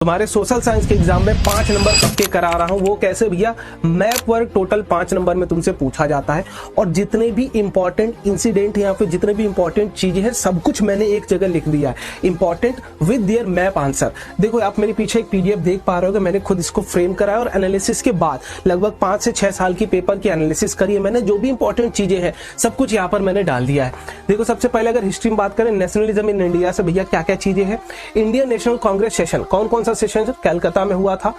तुम्हारे social science के exam में 5 नंबर पक्के करा रहा हूं। वो कैसे भैया? मैप वर्क टोटल 5 नंबर में तुमसे पूछा जाता है और जितने भी इंपॉर्टेंट इंसिडेंट यहाँ पे जितने भी इंपॉर्टेंट चीजें हैं सब कुछ मैंने एक जगह लिख दिया है, important with their map answer. देखो आप मेरे पीछे एक पीडीएफ देख पा रहे हो, मैंने खुद इसको फ्रेम करा है और एनालिसिस के बाद लगभग 5 से 6 साल की पेपर की एनालिसिस करी है मैंने। जो भी इंपॉर्टेंट चीजें हैं सब कुछ यहाँ पर मैंने डाल दिया है। देखो सबसे पहले अगर हिस्ट्री में बात करें नेशनलिज्म इन इंडिया से भैया क्या क्या चीजें हैं। इंडियन नेशनल कांग्रेस सेशन कौन कौन सा सेशन? कलकत्ता में हुआ था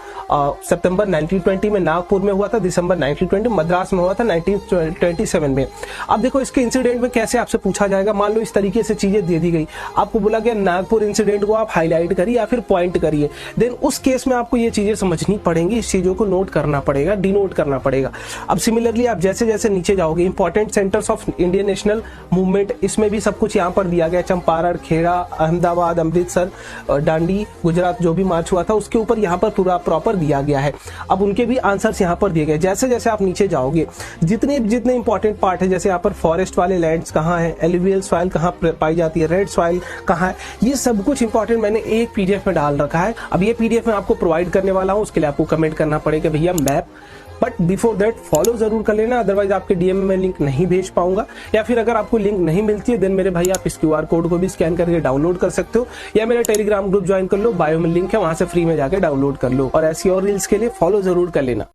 सितंबर 1920 में, नागपुर में हुआ था दिसंबर 1920, मद्रास में हुआ था 1927 में। अब देखो इसके इंसिडेंट में कैसे आपसे पूछा जाएगा। मान लो इस तरीके से चीजें दे दी गई, आपको बोला गया नागपुर इंसिडेंट को आप हाईलाइट करिए या फिर पॉइंट करिए, देन उस केस में आपको ये चीजें समझनी पड़ेंगी, इस चीजों को नोट करना पड़ेगा, डिनोट करना पड़ेगा। अब सिमिलरली आप जैसे जैसे नीचे जाओगे important centres of Indian national movement, इसमें भी सब कुछ यहाँ पर दिया गया। चंपारण, खेड़ा, अहमदाबाद, अमृतसर, डांडी, गुजरात जो भी मार्च हुआ था उसके ऊपर यहाँ पर पूरा प्रॉपर दिया गया है। अब उनके भी आंसर्स यहाँ पर दिए गए। जैसे जैसे आप नीचे जाओगे जितने जितने इंपॉर्टेंट पार्ट है, जैसे यहाँ पर फॉरेस्ट वाले लैंड्स कहाँ है, एलुवियल सॉइल कहाँ पाई जाती है, रेड सॉइल कहाँ है, ये सब कुछ इंपॉर्टेंट मैंने एक पीडीएफ में डाल रखा है। अब ये पीडीएफ मैं आपको प्रोवाइड करने वाला हूँ, उसके लिए आपको कमेंट करना पड़ेगा भैया map, but before that follow जरूर कर लेना, अदरवाइज आपके डीएम में मैं लिंक नहीं भेज पाऊंगा। या फिर अगर आपको लिंक नहीं मिलती है देन मेरे भाई आप इस क्यूआर कोड को भी स्कैन करके डाउनलोड कर सकते हो, या मेरा टेलीग्राम ग्रुप ज्वाइन कर लो, बायो में लिंक है, वहां से फ्री में जाके डाउनलोड कर लो। और ऐसी और रील्स के लिए फॉलो जरूर कर लेना।